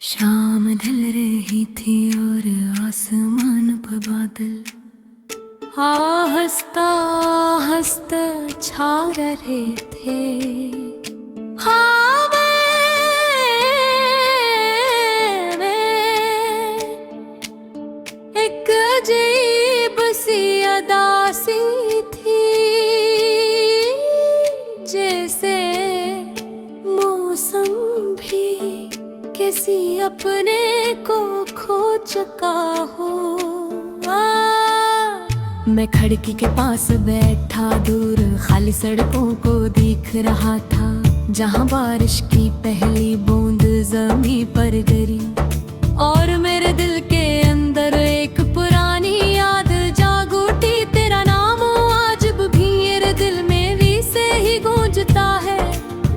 शाम ढल रही थी और आसमान पर बादल हंसता हंसता छा रहे थे। हाँ मैं एक अजीब सी अदासी थी, जैसे मौसम भी किसी अपने को खो चुका हो। मैं खिड़की के पास बैठा दूर खाली सड़कों को देख रहा था, जहां बारिश की पहली बूंद जमीन पर गिरी और मेरे दिल के अंदर एक पुरानी याद जाग उठी। तेरा नाम आज भी मेरे दिल में भी से ही गूंजता है,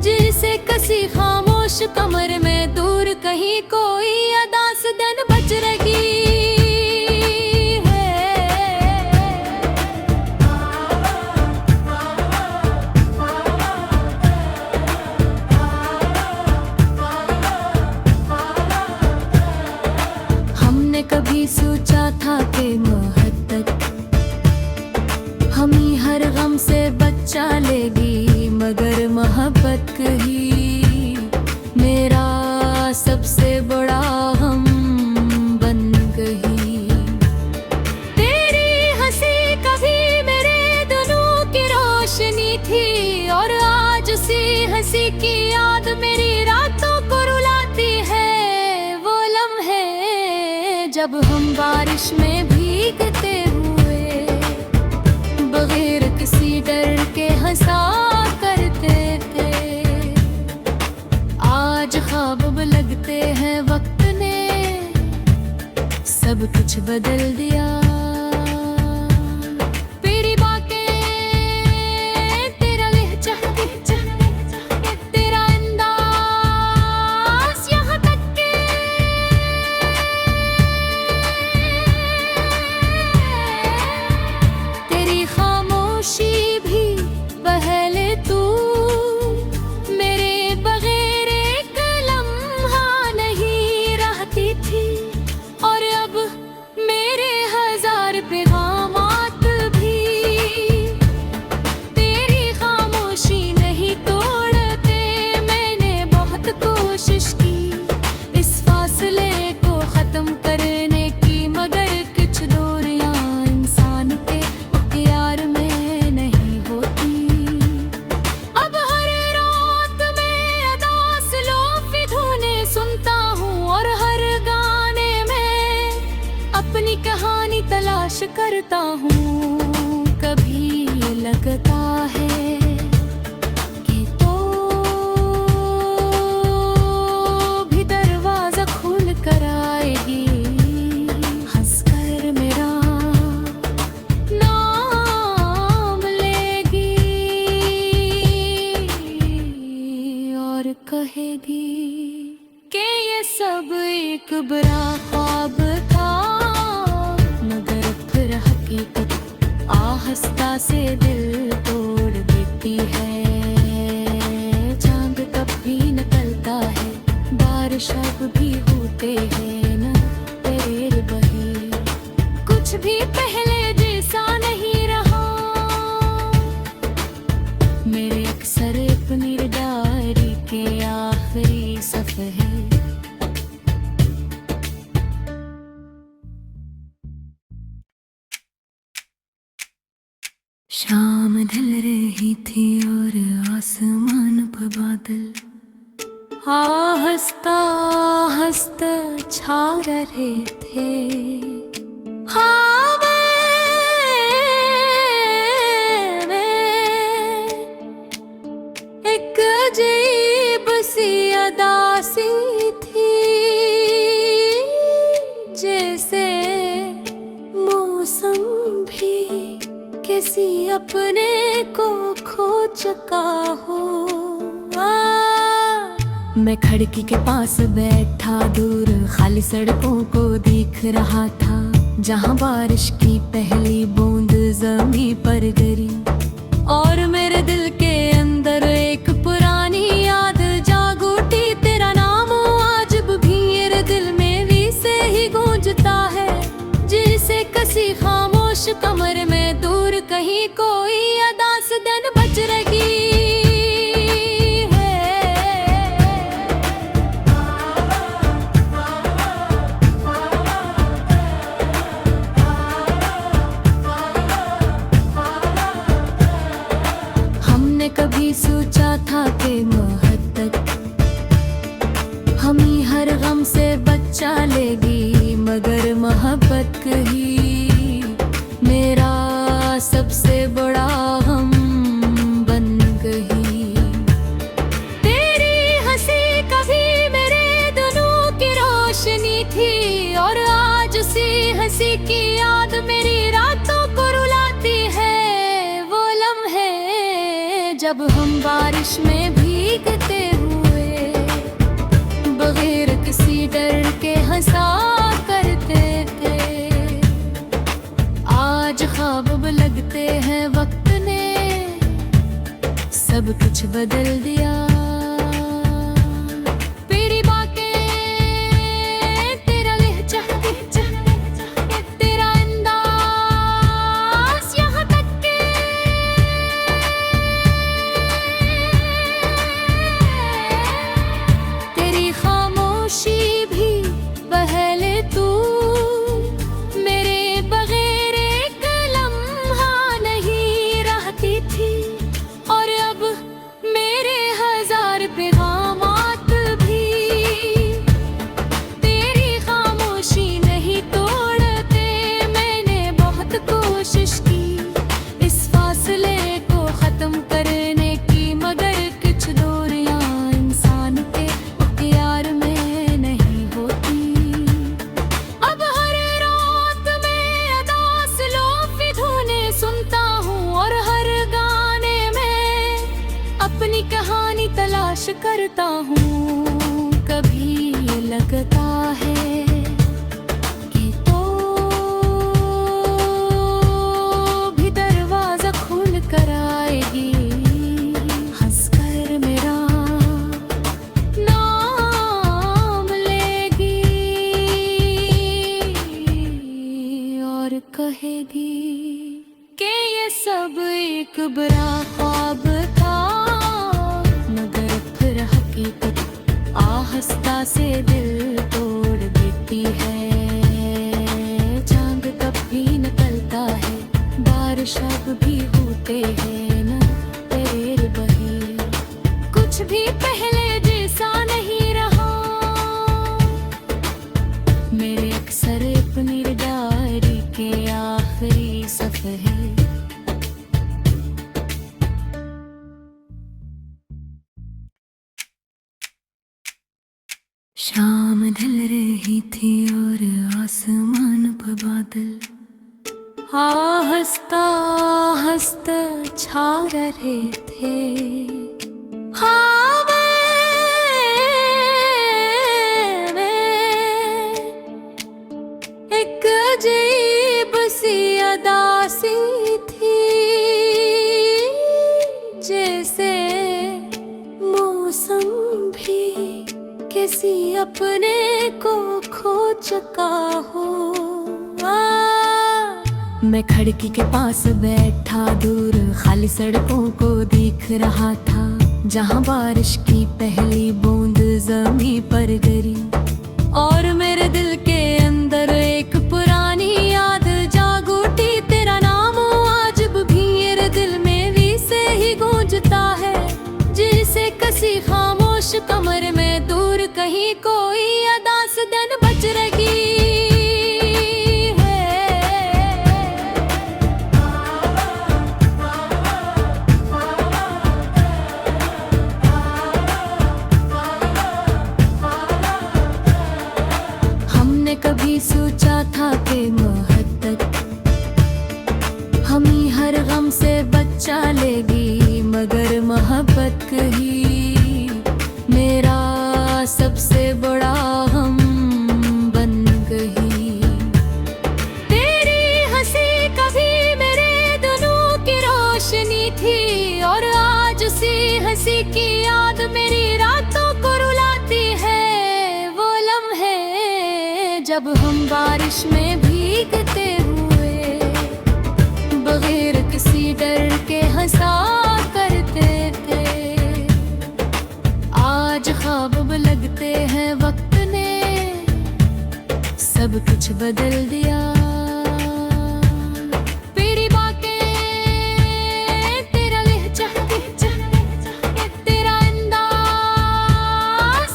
जिसे किसी खामोश कमरे में दूर कहीं कोई अदास दिन बच रही है। हमने कभी सोचा था कि मोहब्बत हम ही हर गम से बचा लेगी, मगर मोहब्बत ही मेरा सबसे बड़ा गम बन गई। तेरी हंसी कभी मेरे दिलों की रोशनी थी, और आज उसी हंसी की याद मेरी रातों को रुलाती है। वो लम्हे जब हम बारिश में भीगते हुए बगैर किसी डर के हंसा करते थे, आज ख्वाब लगते हैं वक्त ने सब कुछ बदल दिया। तेरी बातें, तेरा लहजा, तेरा अंदाज, यहाँ तक के तेरी खामोशी भी पहले तू मेरे बगैर एक लम्हा नहीं रहती थी, और अब मेरे हजार पैगामात भी तेरी खामोशी नहीं तोड़ते। मैंने बहुत कोशिश की इस फासले को खत्म करने की, मगर कुछ दूरियां इंसान के इख्तियार में नहीं होती। अब हर रात मैं अदास लोफी धुनें सुनता हूँ, और हर गाने में अपनी कहानी तलाश करता हूँ। कभी लगता है कि तो भी दरवाजा खोल कर आएगी, हंसकर मेरा नाम लेगी और कहेगी कि ये सब एक बुरा ख्वाब था, मगर फिर हकीकत आहिस्ता से दिल तोड़ देती है। चांद कब भी निकलता है, बारिश अब भी होते हैं न तेरे बहे, कुछ भी पहले जैसा नहीं रहा। मेरे अक्सर अपनी डायरी के आखिरी सफ़े शाम ढल रही थी और आसमान पर बादल हंसता हंसता छा रहे थे। हाँ मैं एक अजीब सी अदासी थी, जैसे मौसम भी किसी अपने को खो चुका हो। मैं खिड़की के पास बैठा दूर खाली सड़कों को देख रहा था, जहां बारिश की पहली बूंद जमीन पर गिरी और मेरे दिल के अंदर एक पुरानी याद जाग उठी। तेरा नाम आज भी मेरे किसी की याद मेरी रातों को रुलाती है। वो लम्हे जब हम बारिश में भीगते हुए बगैर किसी डर के हंसा करते थे। आज ख्वाब लगते हैं वक्त ने सब कुछ बदल दिया। तलाश करता हूँ, कभी लगता है कि तो भी दरवाजा खुल कर आएगी, हंसकर मेरा नाम लेगी और कहेगी कि ये सब एक बुरा ख्वाब था। आहिस्ता से दिल तोड़ देती है। चांद तब भी निकलता है, बारिश अब भी होते हैं न तेरे बहे। कुछ भी पहले जैसा नहीं रहा, मेरे अक्सर अपनी डायरी के आखिरी सफ़हे। शाम ढल रही थी और आसमान पर बादल हंसता हंसता छा रहे थे। हाँ एक अजीब सी अदासी थी, जैसे मौसम भी किसी अपने को खो चुका हो। मैं खिड़की के पास बैठा दूर खाली सड़कों को देख रहा था, जहां बारिश की पहली बूंद ज़मीं पर गिरी और मेरे दिल के अंदर एक पुरानी याद जाग उठी। तेरा नाम आज भी मेरे दिल में भी से ही गूंजता है, जिसे किसी खामोश कमरे में दूर कहीं कोई अदास दिन बज रही है। हमने कभी सोचा था कि मोहब्बत हम ही हर गम से बचा लेगी, मगर मोहब्बत ही मेरा सबसे बड़ा हम बन गई। तेरी हंसी कभी मेरे दिलों की रोशनी थी और आज उसी हंसी की याद मेरी रातों को रुलाती है। वो लम्हे जब हम बारिश में भीगते हुए बगैर किसी डर के हंसा करते थे। आज ख्वाब लगते हैं वक्त ने सब कुछ बदल दिया। तेरी बातें, तेरा लहजा, तेरा अंदाज,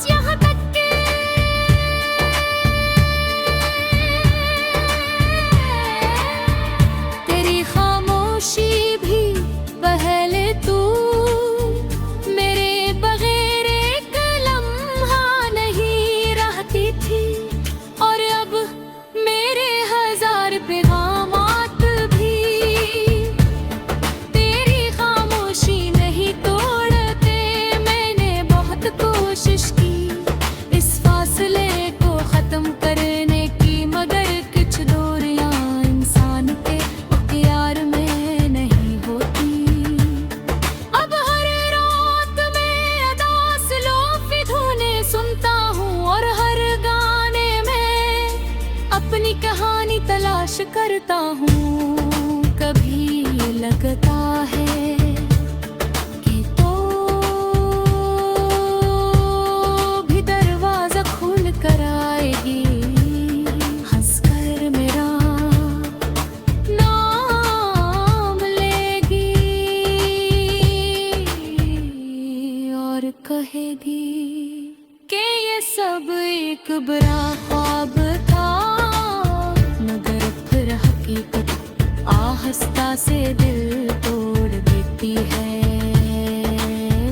यहाँ तक के तेरी खामोशी भी पहले तू मेरे बगैर एक लम्हा नहीं रहती थी, और अब मेरे हजार तलाश करता हूँ। कभी लगता है कि तो भी दरवाजा खोल कर आएगी, हंसकर मेरा नाम लेगी और कहेगी कि ये सब एक बुरा ख्वाब था, मगर फिर हकीकत आहिस्ता से दिल तोड़ देती है।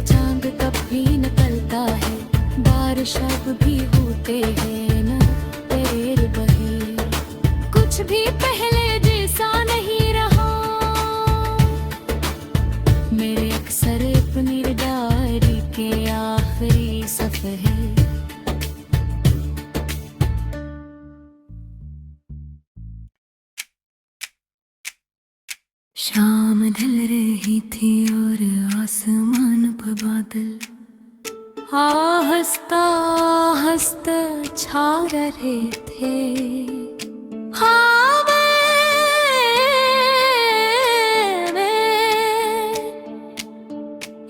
चांद तब भी निकलता है, बारिश अब भी होते हैं न तेरे बहे, कुछ भी पहले जैसा नहीं रहा। मेरे अक्सर अपनी डायरी के आखिरी सफ़े शाम ढल रही थी और आसमान पर बादल हंसता हंसता छा रहे थे। हाँ मैं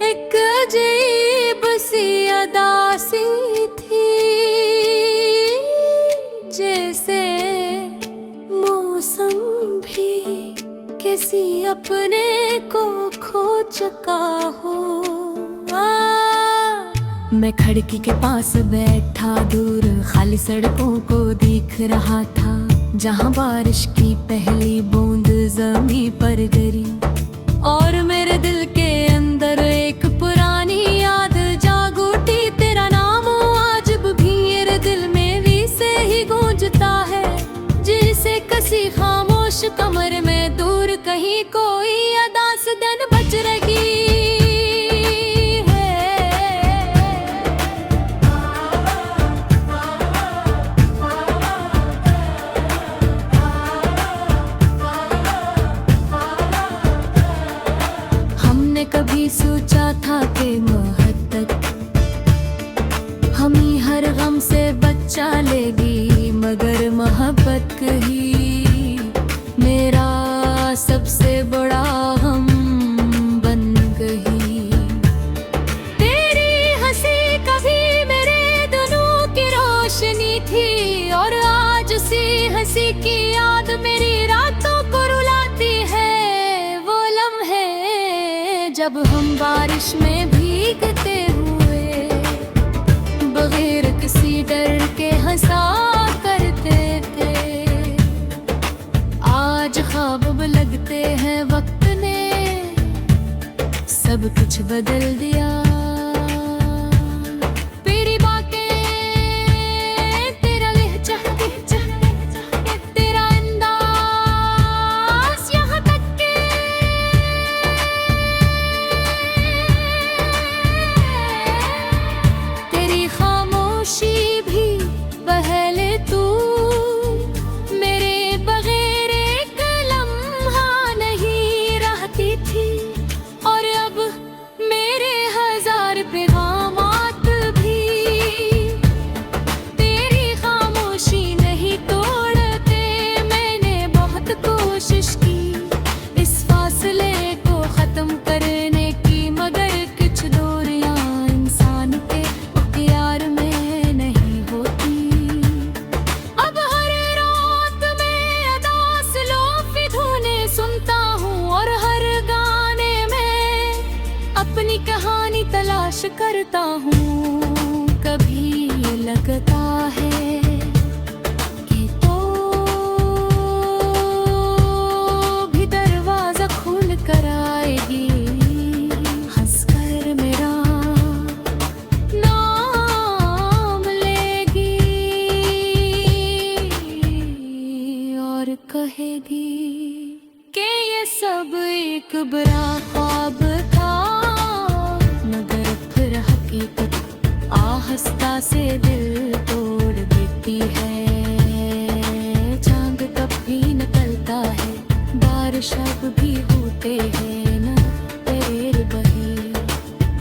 एक अजीब सी अदासी थी, जैसे मौसम भी किसी अपने को खो चुका हो। मैं खिड़की के पास बैठा दूर खाली सड़कों को देख रहा था, जहां बारिश की पहली बूंद ज़मीं पर गिरी और मेरे दिल के अंदर एक पुरानी याद जाग उठी। तेरा नाम आज भी मेरे दिल में वैसे ही गूंजता है, जिसे किसी खामोश कमरे में दूर कहीं कोई अदास दिन बज रही है। हमने कभी सोचा था कि मोहब्बत हमें हर गम से बचा लेगी, मगर मोहब्बत ही मेरा सबसे बड़ा हम बन गई। तेरी हंसी कभी मेरे दिलों की रोशनी थी, और आज उसी हंसी की याद मेरी रातों को रुलाती है। वो लम्हे जब हम बारिश में भीगते हुए बगैर किसी डर के हंसा करते थे, आज ख्वाब लगते हैं वक्त ने सब कुछ बदल दिया। तेरी बातें, तेरा लहजा, तेरा अंदाज, यहाँ तक के तेरी खामोशी भी पहले तू तलाश करता हूँ। कभी लगता है कि तो भी दरवाजा खोल कर आएगी, हंसकर मेरा नाम लेगी और कहेगी कि ये सब एक बुरा ख्वाब था, हकीकत आहिस्ता से दिल तोड़ देती है। चांद तब भी निकलता है, बारिश अब भी होते हैं न तेरे बहे,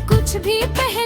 कुछ भी पहले